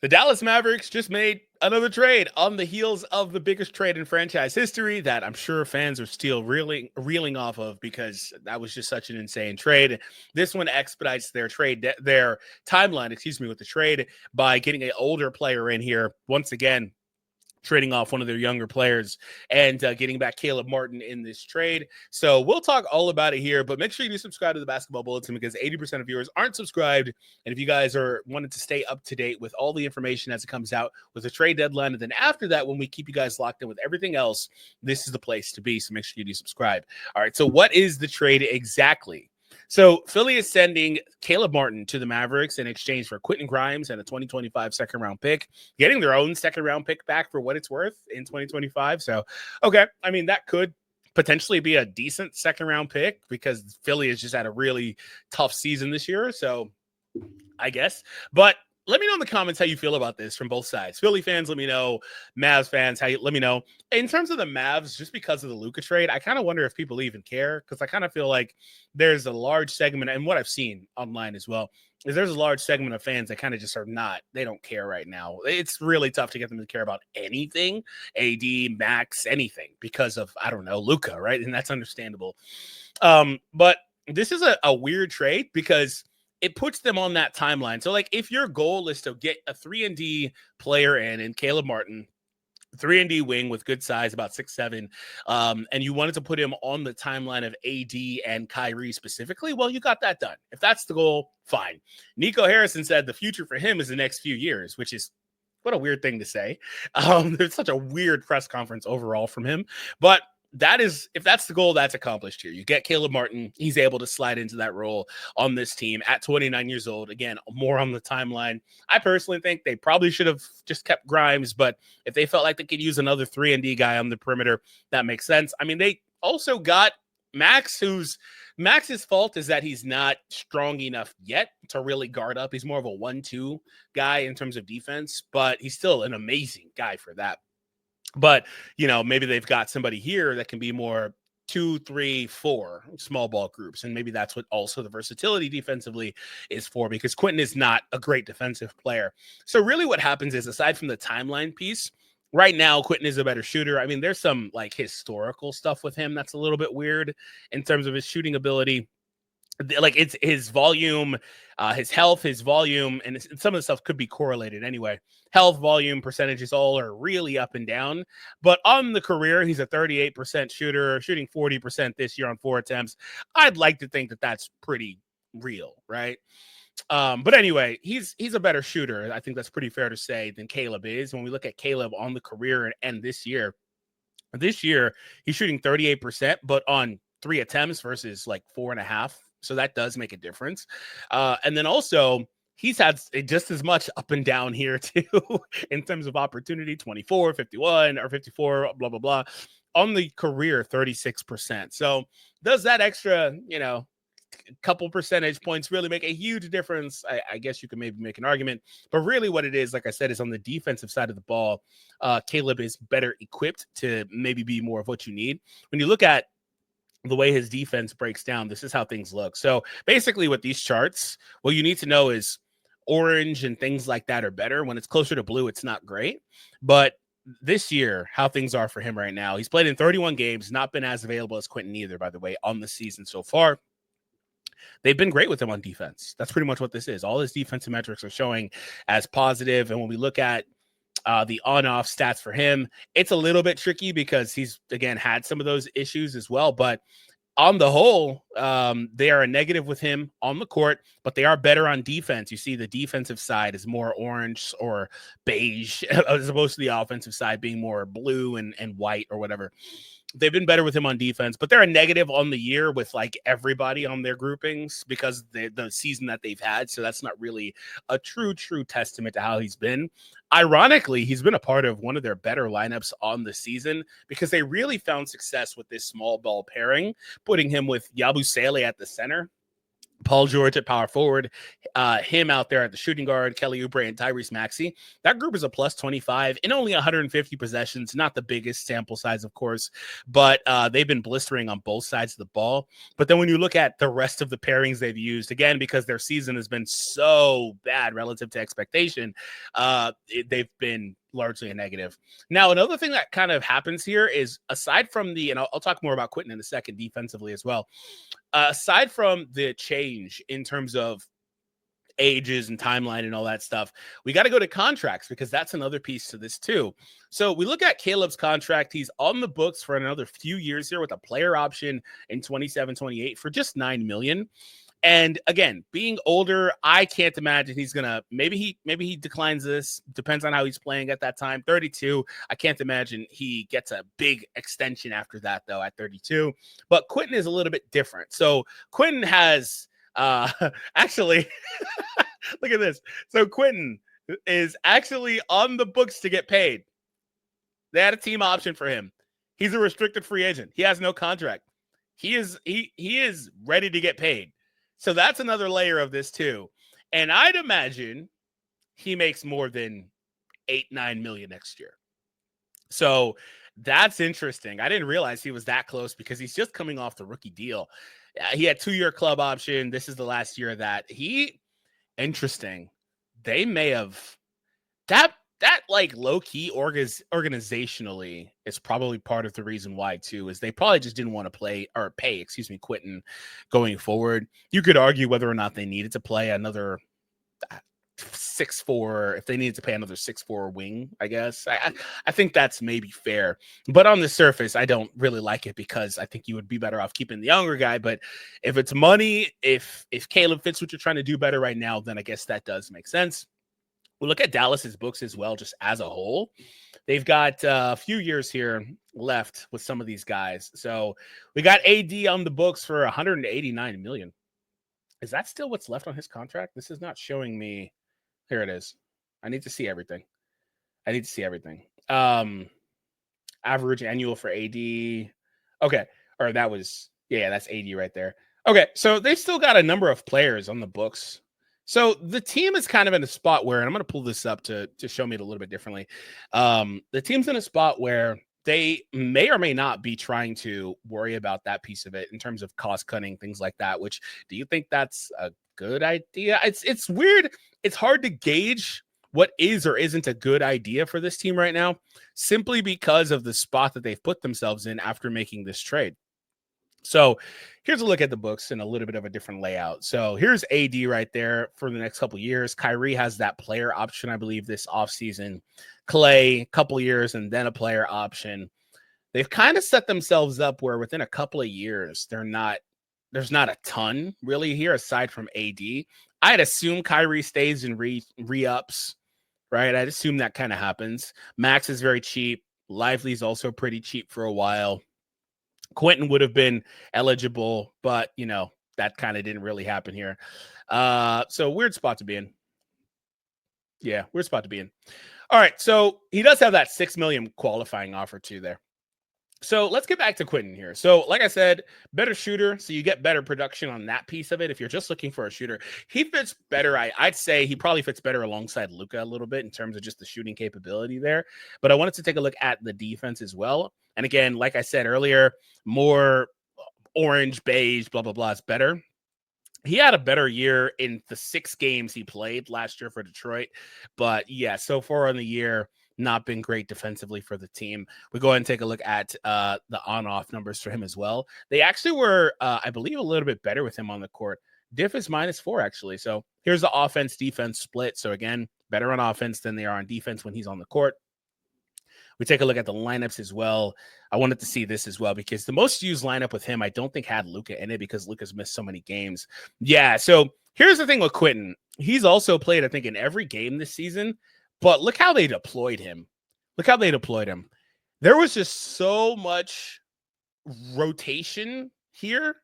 The Dallas Mavericks just made another trade on the heels of the biggest trade in franchise history that I'm sure fans are still reeling off of because that was just such an insane trade. This one expedites their timeline, with the trade by getting an older player in here once again, trading off one of their younger players and getting back Caleb Martin in this trade. So we'll talk all about it here, but make sure you do subscribe to the Basketball Bulletin because 80% of viewers aren't subscribed. And if you guys are wanting to stay up to date with all the information as it comes out with the trade deadline, and then after that, when we keep you guys locked in with everything else, this is the place to be. So make sure you do subscribe. All right. So what is the trade exactly? So Philly is sending Caleb Martin to the Mavericks in exchange for Quentin Grimes and a 2025 second-round pick, getting their own second-round pick back for what it's worth in 2025. So, okay, I mean, that could potentially be a decent second-round pick because Philly has just had a really tough season this year. So, I guess. But let me know in the comments how you feel about this from both sides. Philly fans, let me know. Mavs fans, let me know. In terms of the Mavs, just because of the Luka trade, I kind of wonder if people even care because I kind of feel like there's a large segment, and what I've seen online as well, is there's a large segment of fans that kind of just are not, they don't care right now. It's really tough to get them to care about anything, AD, Max, anything, because of, I don't know, Luka, right? And that's understandable. But this is a weird trade because it puts them on that timeline. So, like, if your goal is to get a 3-and-D player in Caleb Martin, 3-and-D wing with good size, about 6'7", and you wanted to put him on the timeline of AD and Kyrie specifically, well, you got that done. If that's the goal, fine. Nico Harrison said the future for him is the next few years, which is what a weird thing to say. There's such a weird press conference overall from him, but that is, if that's the goal, that's accomplished here. You get Caleb Martin. He's able to slide into that role on this team at 29 years old. Again, more on the timeline. I personally think they probably should have just kept Grimes, but if they felt like they could use another 3-and-D guy on the perimeter, that makes sense. I mean, they also got Max, Max's fault is that he's not strong enough yet to really guard up. He's more of a 1-2 guy in terms of defense, but he's still an amazing guy for that. But, maybe they've got somebody here that can be more 2, 3, 4 small ball groups. And maybe that's what also the versatility defensively is for, because Quentin is not a great defensive player. So really what happens is, aside from the timeline piece, right now, Quentin is a better shooter. I mean, there's some like historical stuff with him that's a little bit weird in terms of his shooting ability. Like, it's his volume, his health, his volume, and some of the stuff could be correlated anyway. Health, volume, percentages all are really up and down. But on the career, he's a 38% shooter, shooting 40% this year on 4 attempts. I'd like to think that that's pretty real, right? But anyway, he's a better shooter. I think that's pretty fair to say than Caleb is. When we look at Caleb on the career and this year he's shooting 38%, but on 3 attempts versus like 4.5. So that does make a difference. And then also, he's had just as much up and down here too in terms of opportunity, 24, 51, or 54, blah, blah, blah. On the career, 36%. So does that extra, couple percentage points really make a huge difference? I guess you can maybe make an argument. But really what it is, like I said, is on the defensive side of the ball, Caleb is better equipped to maybe be more of what you need. When you look at the way his defense breaks down, this is how things look. So basically with these charts, what you need to know is orange and things like that are better. When it's closer to blue, it's not great. But this year, how things are for him right now, he's played in 31 games, not been as available as Quentin either, by the way, on the season so far. They've been great with him on defense. That's pretty much what this is. All his defensive metrics are showing as positive. And when we look at the on-off stats for him, it's a little bit tricky because he's, again, had some of those issues as well. But on the whole, they are a negative with him on the court, but they are better on defense. You see the defensive side is more orange or beige as opposed to the offensive side being more blue and white or whatever. They've been better with him on defense, but they're a negative on the year with like everybody on their groupings because the season that they've had. So that's not really a true testament to how he's been. Ironically, he's been a part of one of their better lineups on the season because they really found success with this small ball pairing, putting him with Yabusele at the center. Paul George at power forward, him out there at the shooting guard, Kelly Oubre and Tyrese Maxey. That group is a plus 25 in only 150 possessions. Not the biggest sample size, of course, but they've been blistering on both sides of the ball. But then when you look at the rest of the pairings they've used, again, because their season has been so bad relative to expectation, they've been largely a negative. Now, another thing that kind of happens here is aside from and I'll talk more about Quentin in a second defensively as well. Aside from the change in terms of ages and timeline and all that stuff, we got to go to contracts because that's another piece to this too. So we look at Caleb's contract. He's on the books for another few years here with a player option in 27-28 for just $9 million. And again, being older, I can't imagine he's gonna. Maybe he declines this. Depends on how he's playing at that time. 32. I can't imagine he gets a big extension after that though. At 32, but Quentin is a little bit different. So Quentin has actually look at this. So Quentin is actually on the books to get paid. They had a team option for him. He's a restricted free agent. He has no contract. He is ready to get paid. So that's another layer of this too. And I'd imagine he makes more than 8-9 million next year. So that's interesting. I didn't realize he was that close because he's just coming off the rookie deal. He had 2-year club option. This is the last year of that. Interesting. They may have that like low key organizationally is probably part of the reason why too, is they probably just didn't want to pay Quentin going forward. You could argue whether or not they needed to play another 6'4", if they needed to pay another 6'4" wing, I guess. I think that's maybe fair. But on the surface, I don't really like it because I think you would be better off keeping the younger guy. But if it's money, if Caleb fits what you're trying to do better right now, then I guess that does make sense. We look at Dallas's books as well, just as a whole. They've got a few years here left with some of these guys. So we got AD on the books for $189 million. Is that still what's left on his contract? This is not showing me. Here it is. I need to see everything. Average annual for AD. Okay. Or that was, that's AD right there. Okay. So they've still got a number of players on the books. So the team is kind of in a spot where, and I'm going to pull this up to show me it a little bit differently. The team's in a spot where they may or may not be trying to worry about that piece of it in terms of cost cutting, things like that, which do you think that's a good idea? It's weird. It's hard to gauge what is or isn't a good idea for this team right now, simply because of the spot that they've put themselves in after making this trade. So here's a look at the books in a little bit of a different layout. So here's AD right there for the next couple of years. Kyrie has that player option, I believe, this offseason. Clay, couple years, and then a player option. They've kind of set themselves up where within a couple of years, there's not a ton really here aside from AD. I'd assume Kyrie stays and re-ups, right? I'd assume that kind of happens. Max is very cheap. Lively's also pretty cheap for a while. Quentin would have been eligible, but, that kind of didn't really happen here. So weird spot to be in. Yeah, weird spot to be in. All right, so he does have that $6 million qualifying offer too there. So let's get back to Quentin here. So like I said, better shooter, so you get better production on that piece of it. If you're just looking for a shooter, he fits better. I'd say he probably fits better alongside Luka a little bit in terms of just the shooting capability there. But I wanted to take a look at the defense as well. And again, like I said earlier, more orange, beige, blah, blah, blah is better. He had a better year in the 6 games he played last year for Detroit. But yeah, so far on the year, not been great defensively for the team. We go ahead and take a look at the on-off numbers for him as well. They actually were, I believe, a little bit better with him on the court. Diff is -4, actually. So here's the offense-defense split. So again, better on offense than they are on defense when he's on the court. We take a look at the lineups as well. I wanted to see this as well because the most used lineup with him, I don't think had Luka in it because Luka's missed so many games. Yeah, so here's the thing with Quentin. He's also played, I think, in every game this season, but look how they deployed him. There was just so much rotation here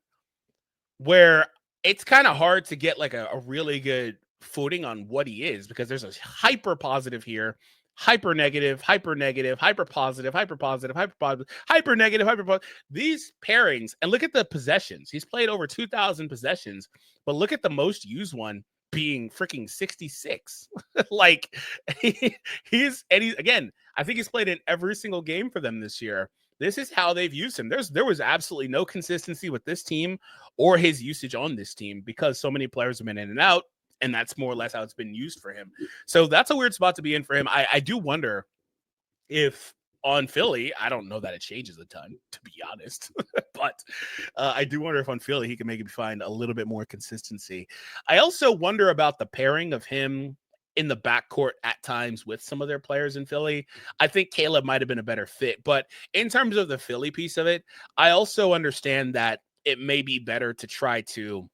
where it's kind of hard to get like a really good footing on what he is because there's a hyper positive here hyper negative, hyper negative, hyper positive, hyper positive, hyper positive, hyper negative, hyper positive. These pairings, and look at the possessions. He's played over 2,000 possessions, but look at the most used one being freaking 66. Like he's again, I think he's played in every single game for them this year. This is how they've used him. There was absolutely no consistency with this team or his usage on this team because so many players have been in and out, and that's more or less how it's been used for him. So that's a weird spot to be in for him. I do wonder if on Philly, I don't know that it changes a ton, to be honest, but I do wonder if on Philly he can maybe find a little bit more consistency. I also wonder about the pairing of him in the backcourt at times with some of their players in Philly. I think Caleb might have been a better fit, but in terms of the Philly piece of it, I also understand that it may be better to try to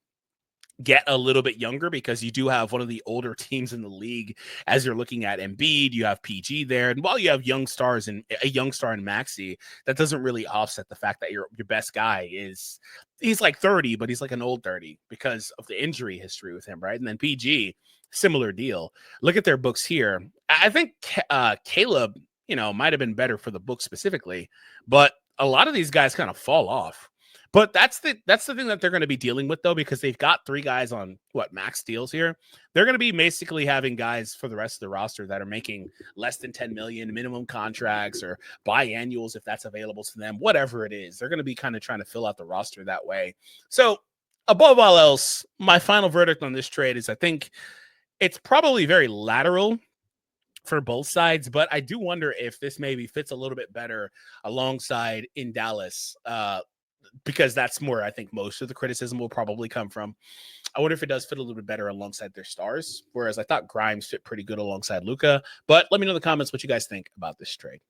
get a little bit younger because you do have one of the older teams in the league. As you're looking at Embiid, you have PG there, and while you have young stars and a young star in Maxey, that doesn't really offset the fact that your best guy he's like 30, but he's like an old 30 because of the injury history with him, right? And then PG, similar deal. Look at their books here. I think Caleb, might have been better for the book specifically, but a lot of these guys kind of fall off. But that's the thing that they're going to be dealing with, though, because they've got 3 guys on max deals here. They're going to be basically having guys for the rest of the roster that are making less than 10 million minimum contracts or biannuals if that's available to them, whatever it is. They're going to be kind of trying to fill out the roster that way. So above all else, my final verdict on this trade is I think it's probably very lateral for both sides, but I do wonder if this maybe fits a little bit better alongside in Dallas. Because that's where I think most of the criticism will probably come from. I wonder if it does fit a little bit better alongside their stars, whereas I thought Grimes fit pretty good alongside Luka. But let me know in the comments what you guys think about this trade.